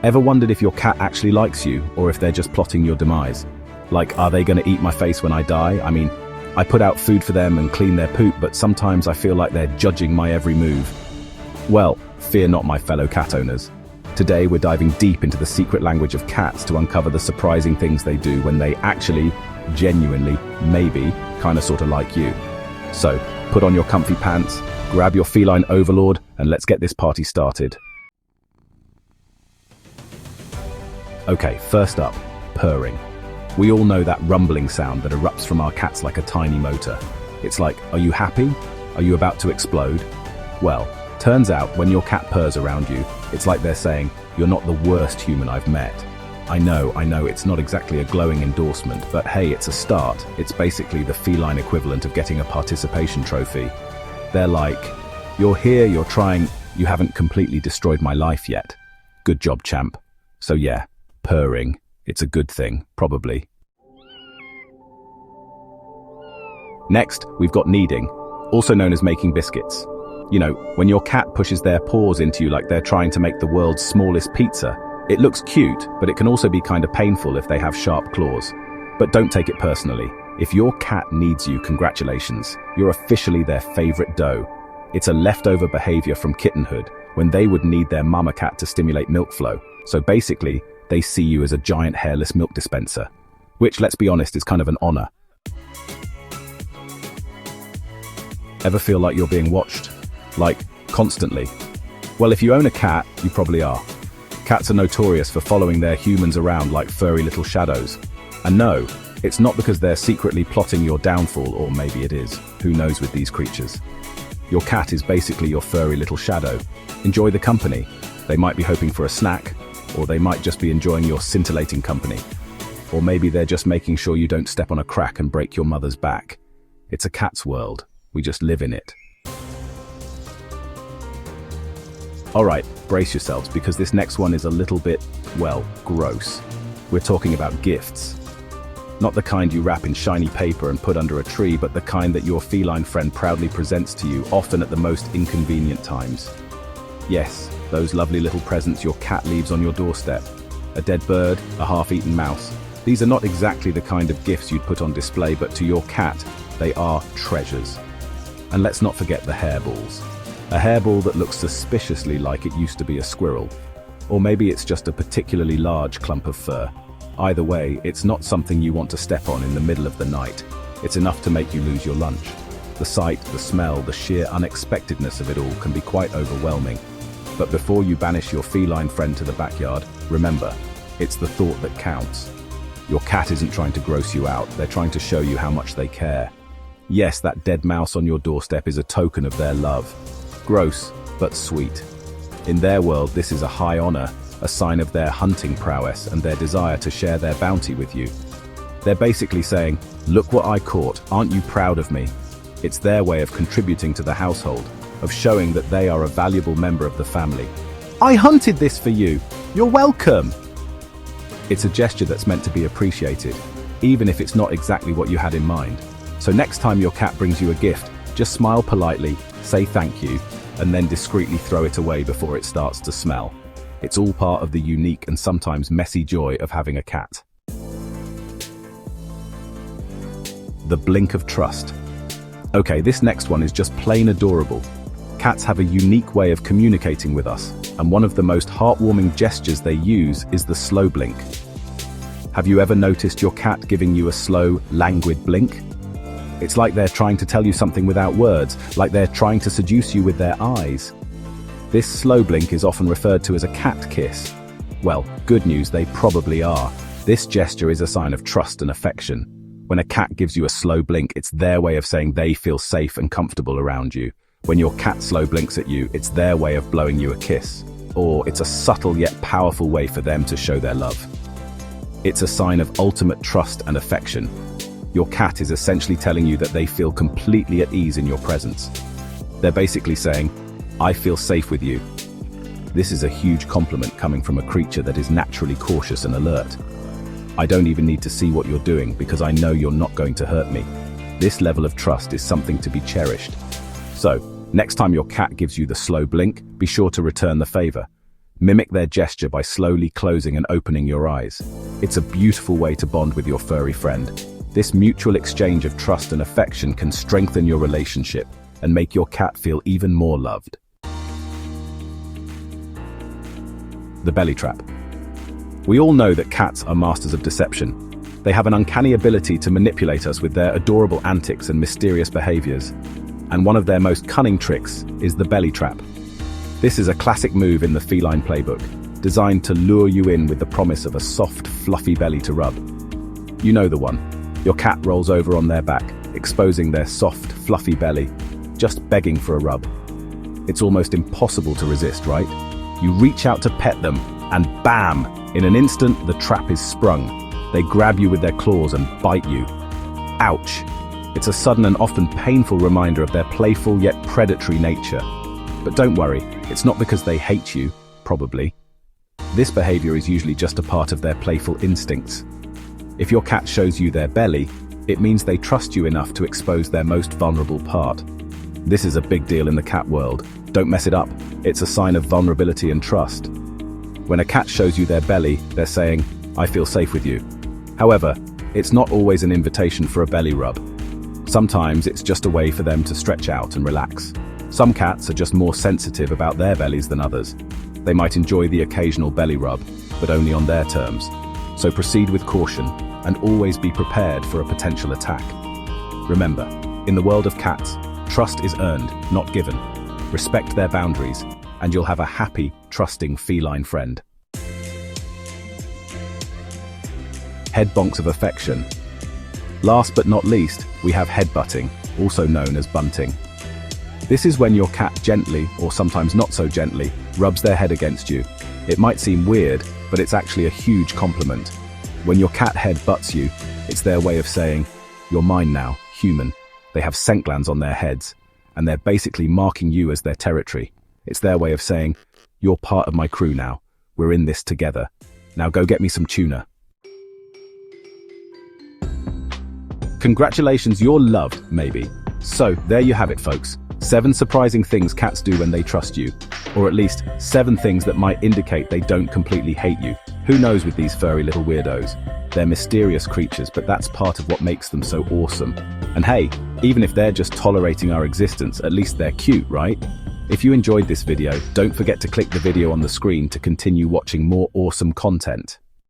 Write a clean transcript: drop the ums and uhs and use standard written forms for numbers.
Ever wondered if your cat actually likes you, or if they're just plotting your demise? Like, are they gonna eat my face when I die? I mean, I put out food for them and clean their poop, but sometimes I feel like they're judging my every move. Well, fear not, my fellow cat owners. Today we're diving deep into the secret language of cats to uncover the surprising things they do when they actually, genuinely, maybe, kinda sorta like you. So, put on your comfy pants, grab your feline overlord, and let's get this party started. Okay, first up, purring. We all know that rumbling sound that erupts from our cats like a tiny motor. It's like, are you happy? Are you about to explode? Well, turns out when your cat purrs around you, it's like they're saying, you're not the worst human I've met. I know, it's not exactly a glowing endorsement, but hey, it's a start. It's basically the feline equivalent of getting a participation trophy. They're like, you're here, you're trying, you haven't completely destroyed my life yet. Good job, champ. So yeah, purring. It's a good thing, probably. Next, we've got kneading, also known as making biscuits. You know, when your cat pushes their paws into you like they're trying to make the world's smallest pizza. It looks cute, but it can also be kind of painful if they have sharp claws. But don't take it personally. If your cat needs you, congratulations. You're officially their favorite dough. It's a leftover behavior from kittenhood, when they would need their mama cat to stimulate milk flow. So basically, they see you as a giant hairless milk dispenser. Which, let's be honest, is kind of an honor. Ever feel like you're being watched? Like, constantly? Well, if you own a cat, you probably are. Cats are notorious for following their humans around like furry little shadows. And no, it's not because they're secretly plotting your downfall, or maybe it is. Who knows with these creatures? Your cat is basically your furry little shadow. Enjoy the company. They might be hoping for a snack, or they might just be enjoying your scintillating company. Or maybe they're just making sure you don't step on a crack and break your mother's back. It's a cat's world. We just live in it. Alright, brace yourselves, because this next one is a little bit, well, gross. We're talking about gifts. Not the kind you wrap in shiny paper and put under a tree, but the kind that your feline friend proudly presents to you, often at the most inconvenient times. Yes, those lovely little presents your cat leaves on your doorstep. A dead bird, a half-eaten mouse. These are not exactly the kind of gifts you'd put on display, but to your cat, they are treasures. And let's not forget the hairballs. A hairball that looks suspiciously like it used to be a squirrel. Or maybe it's just a particularly large clump of fur. Either way, it's not something you want to step on in the middle of the night. It's enough to make you lose your lunch. The sight, the smell, the sheer unexpectedness of it all can be quite overwhelming. But before you banish your feline friend to the backyard, remember, it's the thought that counts. Your cat isn't trying to gross you out, they're trying to show you how much they care. Yes, that dead mouse on your doorstep is a token of their love. Gross, but sweet. In their world, this is a high honor, a sign of their hunting prowess and their desire to share their bounty with you. They're basically saying, look what I caught, aren't you proud of me? It's their way of contributing to the household, of showing that they are a valuable member of the family. I hunted this for you, you're welcome! It's a gesture that's meant to be appreciated, even if it's not exactly what you had in mind. So next time your cat brings you a gift, just smile politely, say thank you, and then discreetly throw it away before it starts to smell. It's all part of the unique and sometimes messy joy of having a cat. The blink of trust. Okay, this next one is just plain adorable. Cats have a unique way of communicating with us, and one of the most heartwarming gestures they use is the slow blink. Have you ever noticed your cat giving you a slow, languid blink? It's like they're trying to tell you something without words, like they're trying to seduce you with their eyes. This slow blink is often referred to as a cat kiss. Well, good news, they probably are. This gesture is a sign of trust and affection. When a cat gives you a slow blink, it's their way of saying they feel safe and comfortable around you. When your cat slow blinks at you, it's their way of blowing you a kiss. Or it's a subtle yet powerful way for them to show their love. It's a sign of ultimate trust and affection. Your cat is essentially telling you that they feel completely at ease in your presence. They're basically saying, I feel safe with you. This is a huge compliment coming from a creature that is naturally cautious and alert. I don't even need to see what you're doing because I know you're not going to hurt me. This level of trust is something to be cherished. So, next time your cat gives you the slow blink, be sure to return the favor. Mimic their gesture by slowly closing and opening your eyes. It's a beautiful way to bond with your furry friend. This mutual exchange of trust and affection can strengthen your relationship and make your cat feel even more loved. The belly trap. We all know that cats are masters of deception. They have an uncanny ability to manipulate us with their adorable antics and mysterious behaviors. And one of their most cunning tricks is the belly trap. This is a classic move in the feline playbook, designed to lure you in with the promise of a soft, fluffy belly to rub. You know the one. Your cat rolls over on their back, exposing their soft, fluffy belly, just begging for a rub. It's almost impossible to resist, right? You reach out to pet them, and bam! In an instant, the trap is sprung. They grab you with their claws and bite you. Ouch! It's a sudden and often painful reminder of their playful yet predatory nature. But don't worry, it's not because they hate you, probably. This behavior is usually just a part of their playful instincts. If your cat shows you their belly, it means they trust you enough to expose their most vulnerable part. This is a big deal in the cat world. Don't mess it up. It's a sign of vulnerability and trust. When a cat shows you their belly, they're saying, "I feel safe with you." However, it's not always an invitation for a belly rub. Sometimes it's just a way for them to stretch out and relax. Some cats are just more sensitive about their bellies than others. They might enjoy the occasional belly rub, but only on their terms. So proceed with caution and always be prepared for a potential attack. Remember, in the world of cats, trust is earned, not given. Respect their boundaries, and you'll have a happy, trusting feline friend. Head bonks of affection. Last but not least, we have headbutting, also known as bunting. This is when your cat gently, or sometimes not so gently, rubs their head against you. It might seem weird, but it's actually a huge compliment. When your cat head butts you, it's their way of saying, "You're mine now, human." They have scent glands on their heads, and they're basically marking you as their territory. It's their way of saying, "You're part of my crew now. We're in this together. Now go get me some tuna." Congratulations, you're loved, maybe. So, there you have it, folks. 7 surprising things cats do when they trust you. Or at least, 7 things that might indicate they don't completely hate you. Who knows with these furry little weirdos? They're mysterious creatures, but that's part of what makes them so awesome. And hey, even if they're just tolerating our existence, at least they're cute, right? If you enjoyed this video, don't forget to click the video on the screen to continue watching more awesome content.